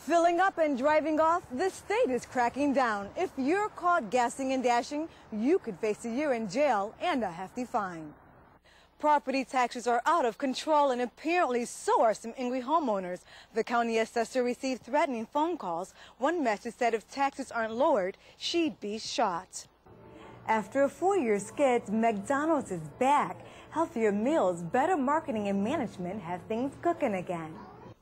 Filling up and driving off, the state is cracking down. If you're caught gassing and dashing, you could face a year in jail and a hefty fine. Property taxes are out of control, and apparently so are some angry homeowners. The county assessor received threatening phone calls. One message said if taxes aren't lowered, she'd be shot. After a 4-year skid, McDonald's is back. Healthier meals, better marketing and management have things cooking again.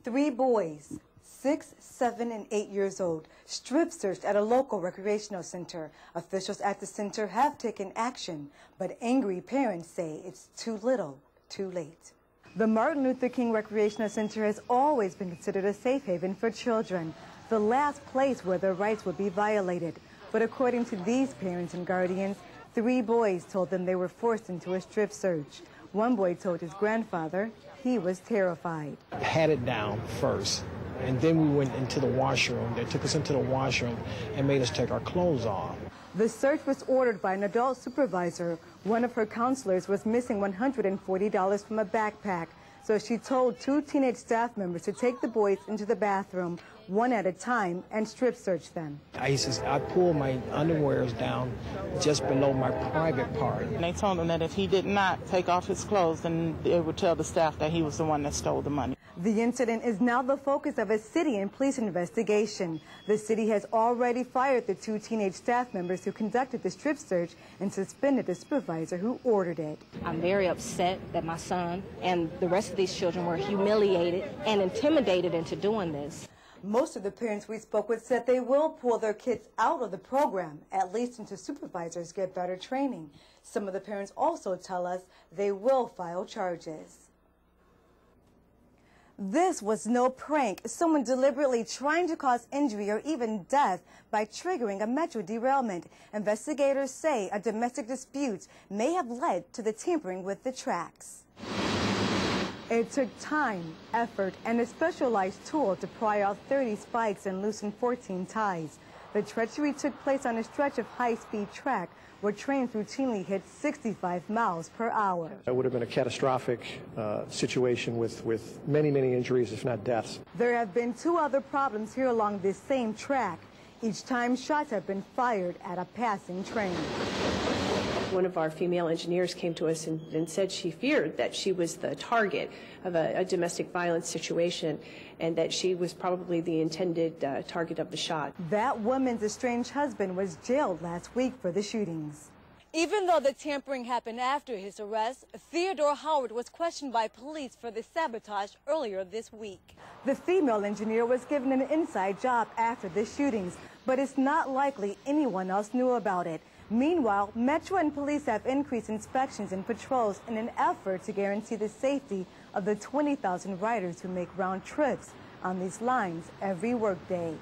3 boys, 6, 7, and 8 years old, strip searched at a local recreational center. Officials at the center have taken action, but angry parents say it's too little, too late. The Martin Luther King Recreational Center has always been considered a safe haven for children, the last place where their rights would be violated. But according to these parents and guardians, 3 boys told them they were forced into a strip search. One boy told his grandfather he was terrified. Patted down first, and then we went into the washroom. They took us into the washroom and made us take our clothes off. The search was ordered by an adult supervisor. One of her counselors was missing $140 from a backpack, so she told 2 teenage staff members to take the boys into the bathroom, one at a time, and strip search them. I pulled my underwears down just below my private part. And they told him that if he did not take off his clothes, then they would tell the staff that he was the one that stole the money. The incident is now the focus of a city and police investigation. The city has already fired the 2 teenage staff members who conducted the strip search and suspended the supervisor who ordered it. I'm very upset that my son and the rest of these children were humiliated and intimidated into doing this. Most of the parents we spoke with said they will pull their kids out of the program, at least until supervisors get better training. Some of the parents also tell us they will file charges. This was no prank. Someone deliberately trying to cause injury or even death by triggering a metro derailment. Investigators say a domestic dispute may have led to the tampering with the tracks. It took time, effort, and a specialized tool to pry out 30 spikes and loosen 14 ties. The treachery took place on a stretch of high-speed track where trains routinely hit 65 miles per hour. It would have been a catastrophic situation with many, many injuries, if not deaths. There have been 2 other problems here along this same track. Each time shots have been fired at a passing train. One of our female engineers came to us and said she feared that she was the target of a domestic violence situation and that she was probably the intended target of the shot. That woman's estranged husband was jailed last week for the shootings. Even though the tampering happened after his arrest, Theodore Howard was questioned by police for the sabotage earlier this week. The female engineer was given an inside job after the shootings, but it's not likely anyone else knew about it. Meanwhile, Metro and police have increased inspections and patrols in an effort to guarantee the safety of the 20,000 riders who make round trips on these lines every workday.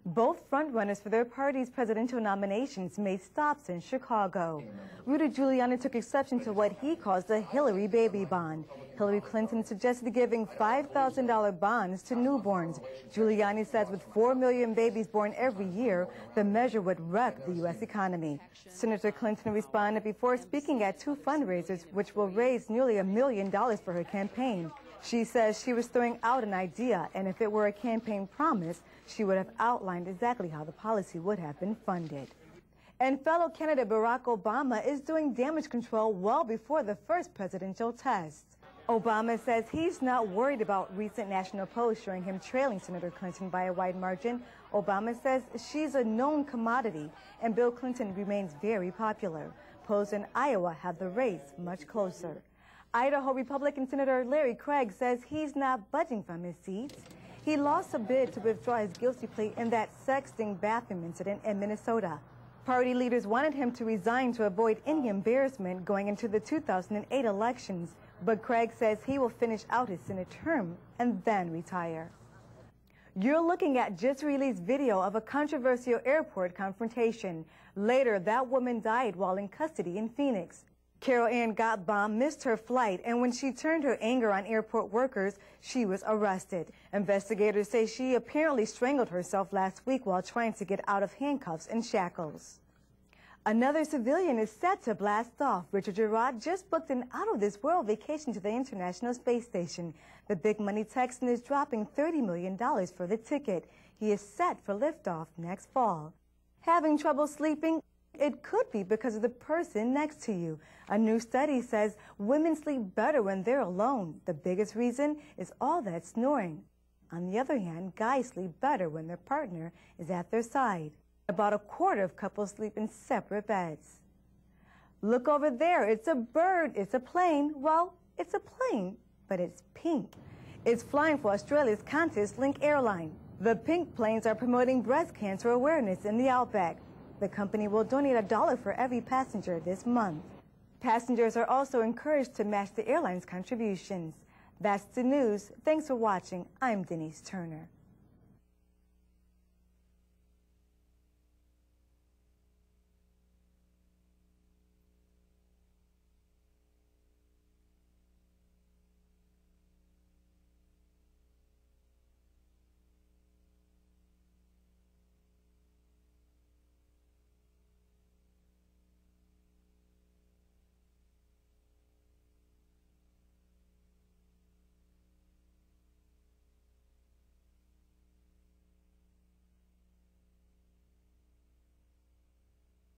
Both frontrunners for their party's presidential nominations made stops in Chicago. Rudy Giuliani took exception to what he calls the Hillary baby bond. Hillary Clinton suggested giving $5,000 bonds to newborns. Giuliani says with 4 million babies born every year, the measure would wreck the U.S. economy. Senator Clinton responded before speaking at 2 fundraisers, which will raise nearly $1 million for her campaign. She says she was throwing out an idea, and if it were a campaign promise, she would have outlined exactly how the policy would have been funded. And fellow candidate Barack Obama is doing damage control well before the first presidential test. Obama says he's not worried about recent national polls showing him trailing Senator Clinton by a wide margin. Obama says she's a known commodity, and Bill Clinton remains very popular. Polls in Iowa have the race much closer. Idaho Republican Senator Larry Craig says he's not budging from his seat. He lost a bid to withdraw his guilty plea in that sexting bathroom incident in Minnesota. Party leaders wanted him to resign to avoid any embarrassment going into the 2008 elections, but Craig says he will finish out his Senate term and then retire. You're looking at just released video of a controversial airport confrontation. Later, that woman died while in custody in Phoenix. Carol Ann Gottbaum missed her flight, and when she turned her anger on airport workers, she was arrested. Investigators say she apparently strangled herself last week while trying to get out of handcuffs and shackles. Another civilian is set to blast off. Richard Girard just booked an out-of-this-world vacation to the International Space Station. The big money Texan is dropping $30 million for the ticket. He is set for liftoff next fall. Having trouble sleeping? It could be because of the person next to you. A new study says women sleep better when they're alone. The biggest reason is all that snoring. On the other hand, guys sleep better when their partner is at their side. About a quarter of couples sleep in separate beds. Look over there. It's a bird. It's a plane. Well, it's a plane, but it's pink. It's flying for Australia's Qantas Link airline. The pink planes are promoting breast cancer awareness in the outback. The company will donate $1 for every passenger this month. Passengers are also encouraged to match the airline's contributions. That's the news. Thanks for watching. I'm Denise Turner.